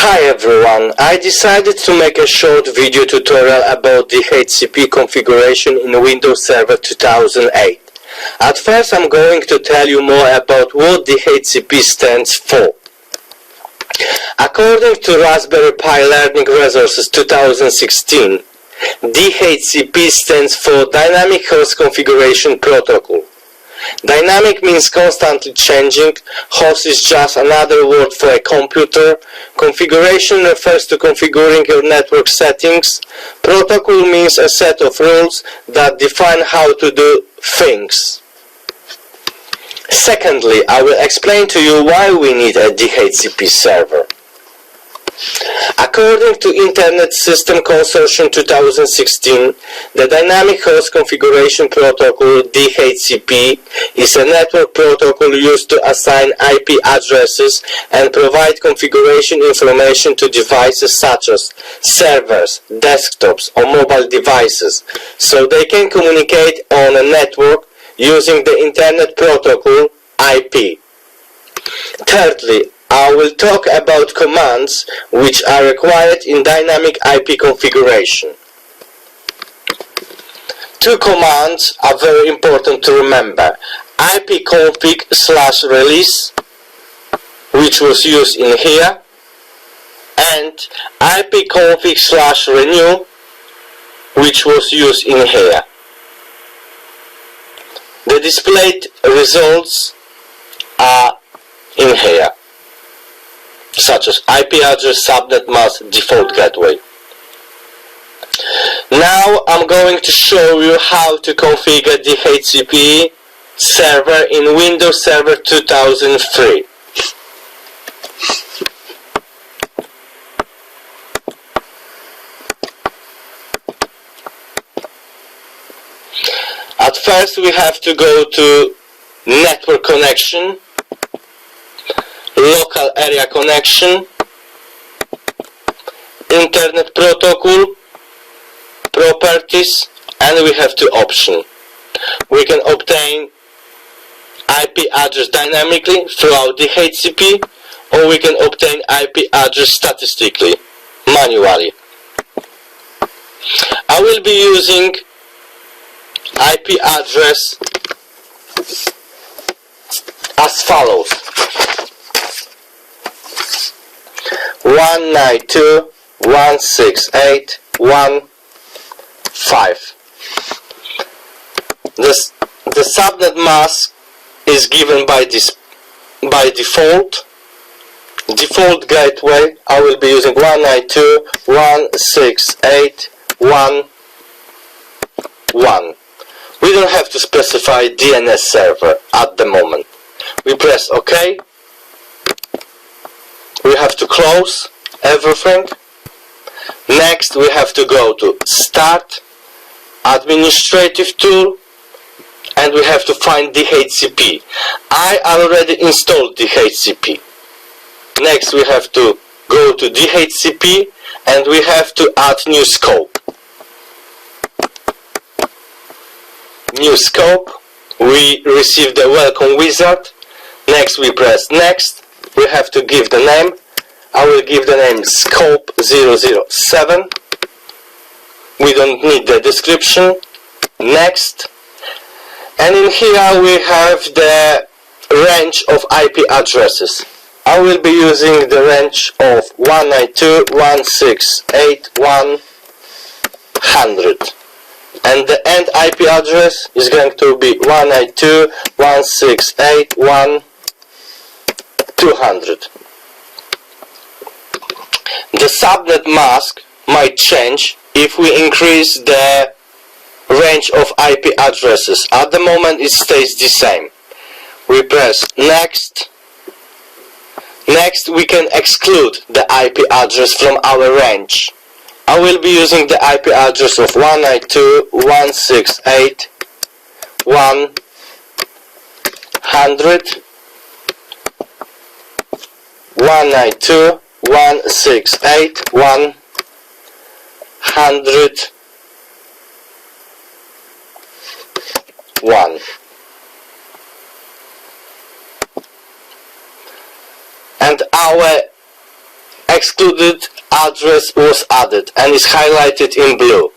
Hi everyone, I decided to make a short video tutorial about DHCP configuration in Windows Server 2008. At first I'm going to tell you more about what DHCP stands for. According to Raspberry Pi Learning Resources 2016, DHCP stands for Dynamic Host Configuration Protocol. Dynamic means constantly changing, host is just another word for a computer, configuration refers to configuring your network settings, protocol means a set of rules that define how to do things. Secondly, I will explain to you why we need a DHCP server. According to Internet System Consortium 2016, the Dynamic Host Configuration Protocol (DHCP) is a network protocol used to assign IP addresses and provide configuration information to devices such as servers, desktops, or mobile devices, so they can communicate on a network using the Internet Protocol (IP). Thirdly, I will talk about commands which are required in dynamic IP configuration. Two commands are very important to remember: ipconfig/release, which was used in here, and ipconfig/renew, which was used in here. The displayed results are in here, such as IP address, subnet mask, default gateway. Now I'm going to show you how to configure DHCP server in Windows Server 2003. At first we have to go to network connection, local area connection, Internet Protocol, properties, and we have two options. We can obtain IP address dynamically throughout DHCP, or we can obtain IP address statistically, manually. I will be using IP address as follows: 192.168.1.5. The subnet mask is given by default. Default gateway, I will be using 192.168.1.1. We don't have to specify DNS server at the moment. We press OK. We have to close everything. Next we have to go to Start, Administrative Tool, and we have to find DHCP. I already installed DHCP. Next we have to go to DHCP and we have to add new scope. New scope, we receive the welcome wizard. Next we press Next. We have to give the name. I will give the name scope 007. We don't need the description. Next. And in here we have the range of IP addresses. I will be using the range of 192.168.100. And the end IP address is going to be 192.168.1.200. The subnet mask might change if we increase the range of IP addresses. At the moment it stays the same. We press Next. Next we can exclude the IP address from our range. I will be using the IP address of 192.168.100, 192.168.101. And our excluded address was added and is highlighted in blue.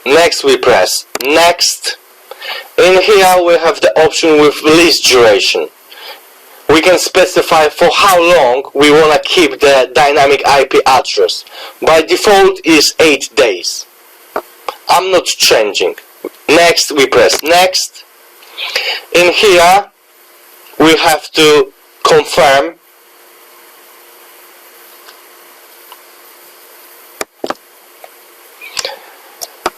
Next we press next. In here we have the option with list duration. We can specify for how long we want to keep the dynamic IP address. By default is 8 days. I'm not changing. Next we press next. In here we have to confirm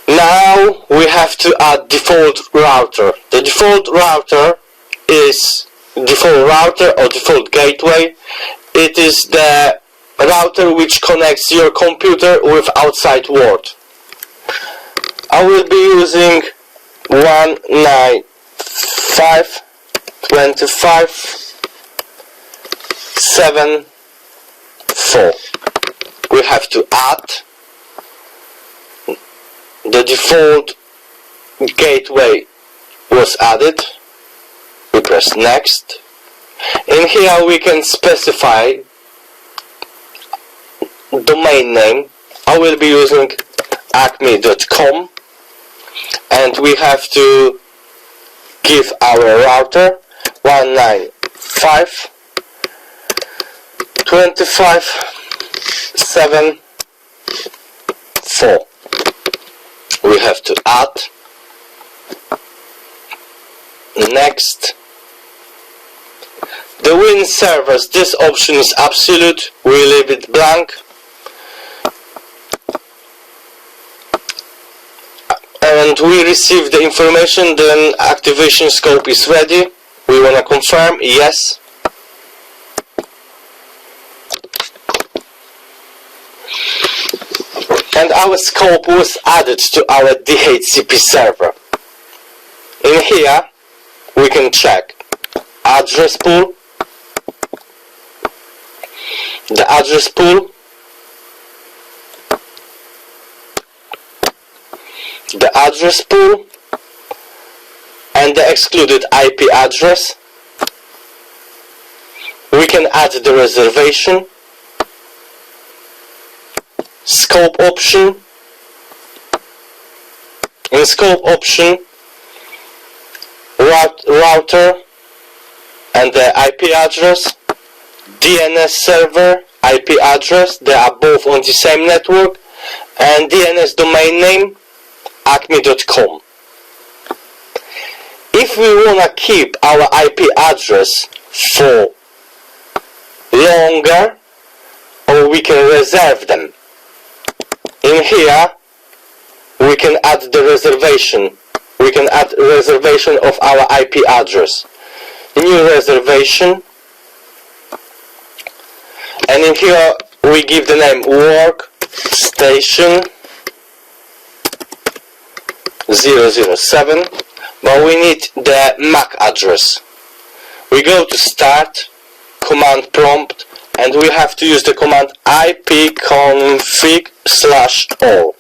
now we have to add default router. The default router is default router or default gateway. It is the router which connects your computer with outside world. I will be using 192.168.7.4. We have to add the default gateway was added. We press next. In here we can specify domain name. I will be using acme.com, and we have to give our router 192.168.7.4. We have to add next. The Win servers, this option is absolute, we leave it blank. And we receive the information, then activation scope is ready. We want to confirm, yes. And our scope was added to our DHCP server. In here we can check address pool, the address pool, the address pool, and the excluded IP address. We can add the reservation, scope option. In scope option, router and the IP address, DNS server IP address, they are both on the same network, and DNS domain name acme.com. If we want to keep our IP address for longer, or we can reserve them. In here we can add the reservation. We can add reservation of our IP address. New reservation. And in here we give the name workstation 007, but we need the MAC address. We go to start, command prompt, and we have to use the command ipconfig/all.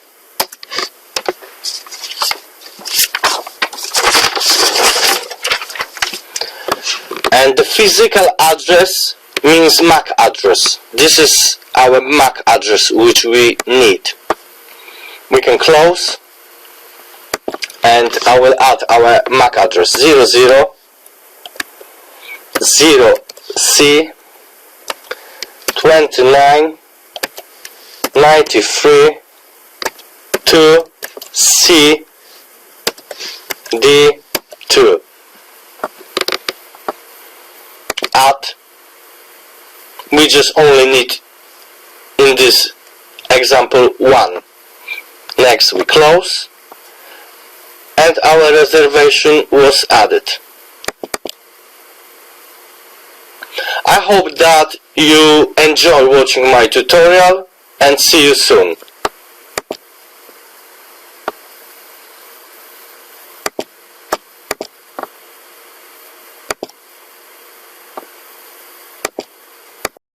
And the physical address means MAC address. This is our MAC address which we need. We can close, and I will add our MAC address 000C 29 93 2 C D 2. Add. We just only need in this example 1. Next we close, and our reservation was added. I hope that you enjoy watching my tutorial, and see you soon.